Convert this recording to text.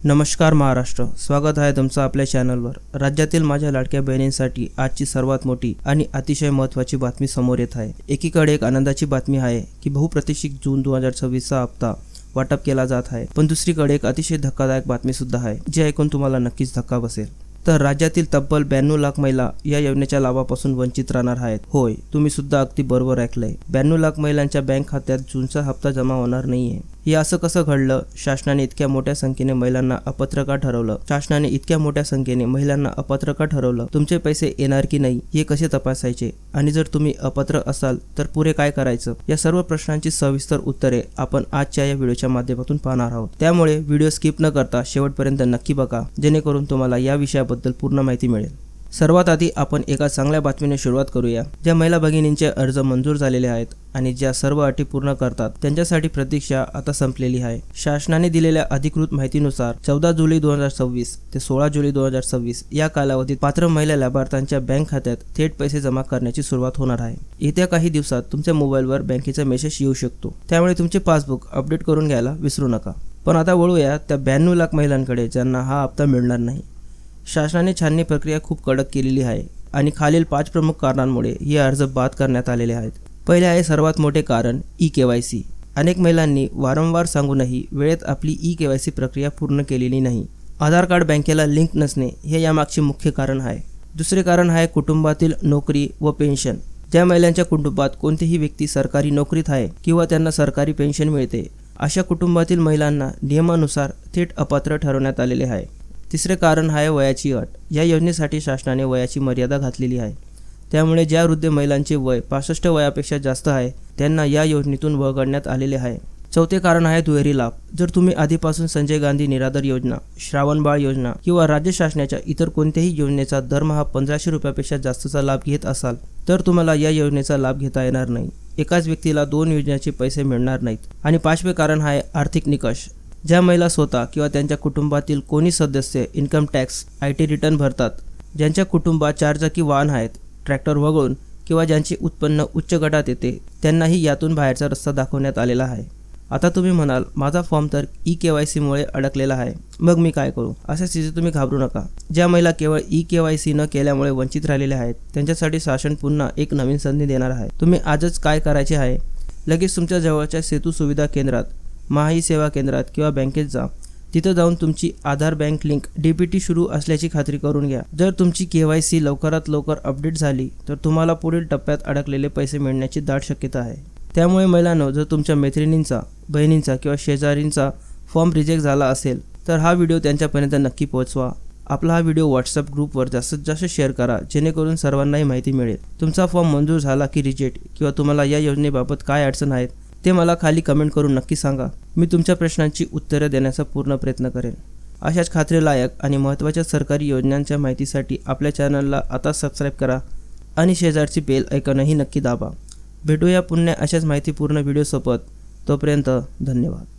नमस्कार महाराष्ट्र, स्वागत आहे तुमचं आपल्या चॅनलवर। राज्यातील माझ्या लाडक्या बहिणींसाठी आजची सर्वात मोठी आणि अतिशय महत्त्वाची बातमी समोर येत आहे। एकीकडे एक आनंदाची बातमी आहे की बहुप्रतीक्षित जून 2026चा हप्ता वाटप केला जात आहे, पण दुसरीकडे एक अतिशय धक्कादायक बातमी सुद्धा आहे, जी ऐकून तुम्हाला नक्कीच धक्का बसेल। तर राज्यातील तब्बल 92 लाख महिला या योजनेच्या लाभापासून वंचित राहणार आहेत। होय, तुम्ही सुद्धा अगदी बरोबर ऐकलंय। 92 लाख महिलांच्या बँक खात्यात जूनचा हप्ता जमा होणार नाहीये। हे असं कसं घडलं? शासनाने इतक्या मोठ्या संख्येने महिलांना अपात्र का ठरवलं? तुमचे पैसे येणार की नाही हे कसे तपासायचे? आणि जर तुम्ही अपात्र असाल तर पुढे काय करायचं? या सर्व प्रश्नांची सविस्तर उत्तरे आपण आजच्या या व्हिडिओच्या माध्यमातून पाहणार आहोत। त्यामुळे व्हिडिओ स्किप न करता शेवटपर्यंत नक्की बघा, जेणेकरून तुम्हाला या विषयाबद्दल पूर्ण माहिती मिळेल। सर्वात आधी आपण एका चांगल्या बातमीने सुरुवात करूया। ज्या महिला भगिनींचे अर्ज मंजूर झालेले आहेत आणि ज्या सर्व अटी पूर्ण करतात त्यांच्यासाठी प्रतीक्षा आता संपलेली आहे। शासनाने दिलेल्या अधिकृत माहितीनुसार 14 जुलै 2026 ते 16 जुलै 2026 या कालावधीत पात्र महिला लाभार्थ्यांच्या बँक खात्यात थेट पैसे जमा करण्याची सुरुवात होणार आहे। येत्या काही दिवसात तुमच्या मोबाईलवर बँकेचा मेसेज येऊ शकतो, त्यामुळे तुमचे पासबुक अपडेट करून घ्यायला विसरू नका। पण आता वळूया त्या 92 लाख महिलांकडे ज्यांना हा हप्ता मिळणार नाही। शासनाने छाननी प्रक्रिया खूप कडक केलेली आहे आणि खालील 5 प्रमुख कारणांमुळे हे अर्ज बाद करण्यात आलेले आहेत। पहिले आहे सर्वात मोठे कारण ई-केवायसी। अनेक महिलांनी वारंवार सांगूनही वेळेत आपली ई-केवायसी प्रक्रिया पूर्ण केलेली नाही। आधार कार्ड बँकेला लिंक नसणे हे यामागचे मुख्य कारण आहे। दुसरे कारण आहे कुटुंबातील नोकरी व पेन्शन। ज्या महिलांच्या कुटुंबात कोणतीही व्यक्ती सरकारी नोकरीत आहे किंवा त्यांना सरकारी पेन्शन मिळते, अशा कुटुंबातील महिलांना नियमानुसार थेट अपात्र ठरवण्यात आलेले आहे। तिसरे कारण आहे वयाची अट। या योजनेसाठी शासनाने वयाची मर्यादा घातलेली आहे, त्यामुळे ज्या वृद्ध महिलांचे वय 65 वयापेक्षा जास्त आहे त्यांना या योजनेतून वगळण्यात आलेले आहे। चौथे कारण आहे दुहेरी लाभ। जर तुम्ही आधीपासून संजय गांधी निराधार योजना, श्रावणबाळ योजना किंवा राज्य शासनाच्या इतर कोणत्याही योजनेचा दरमहा 1500 रुपयापेक्षा जास्तचा लाभ घेत असाल तर तुम्हाला या योजनेचा लाभ घेता येणार नाही। एकाच व्यक्तीला 2 योजनेचे पैसे मिळणार नाहीत। आणि 5वे कारण आहे आर्थिक निकष। ज्या महिला स्वतः किंवा त्यांच्या कुटुंबातील कोणी सदस्य इन्कम टॅक्स, IT रिटर्न भरतात, ज्यांच्या कुटुंबात 4 चाकी वाहन आहेत, ट्रॅक्टर वगळून, किंवा ज्यांचे उत्पन्न उच्च गटात येते, त्यांनाही यातून बाहेरचा रस्ता दाखवण्यात आलेला आहे। आता तुम्ही म्हणाल, माझा फॉर्म तर ई-केवायसीमुळे अडकलेला आहे, मग मी काय करू? अशा स्थितीत तुम्ही घाबरू नका। ज्या महिला केवळ ई-केवायसी न केल्यामुळे वंचित राहिलेल्या आहेत त्यांच्यासाठी शासन पुन्हा एक नवीन संधी देणार आहे। तुम्ही आजच काय करायचे आहे? लगेच तुमच्या जवळच्या सेतू सुविधा केंद्रात, महाई सेवा केंद्रात किंवा बँकेत जा। तिथं जाऊन तुमची आधार बँक लिंक DBT सुरू असल्याची खात्री करून घ्या। जर तुमची KYC लवकरात लवकर अपडेट झाली तर तुम्हाला पुढील टप्प्यात अडकलेले पैसे मिळण्याची दाट शक्यता आहे। त्यामुळे महिलांनो, जर तुमच्या मैत्रिणींचा, बहिणींचा किंवा शेजारींचा फॉर्म रिजेक्ट झाला असेल तर हा व्हिडिओ त्यांच्यापर्यंत नक्की पोहोचवा। आपला हा व्हिडिओ WhatsApp ग्रुपवर जास्तीत जास्त शेअर करा, जेणेकरून सर्वांनाही माहिती मिळेल। तुमचा फॉर्म मंजूर झाला की रिजेक्ट, किंवा तुम्हाला या योजनेबाबत काय अडचण आहेत ते मला खाली कमेंट करून नक्की सांगा। मी तुमच्या प्रश्नांची उत्तरे देण्याचा पूर्ण प्रयत्न करेन। अशाच खात्रीलायक आणि महत्त्वाच्या सरकारी योजनांच्या माहितीसाठी आपल्या चॅनलला आता सबस्क्राईब करा आणि शेजारची बेल आयकॉनही नक्की दाबा। भेटूया पुन्हा अशाच माहितीपूर्ण व्हिडिओसोबत। तोपर्यंत धन्यवाद।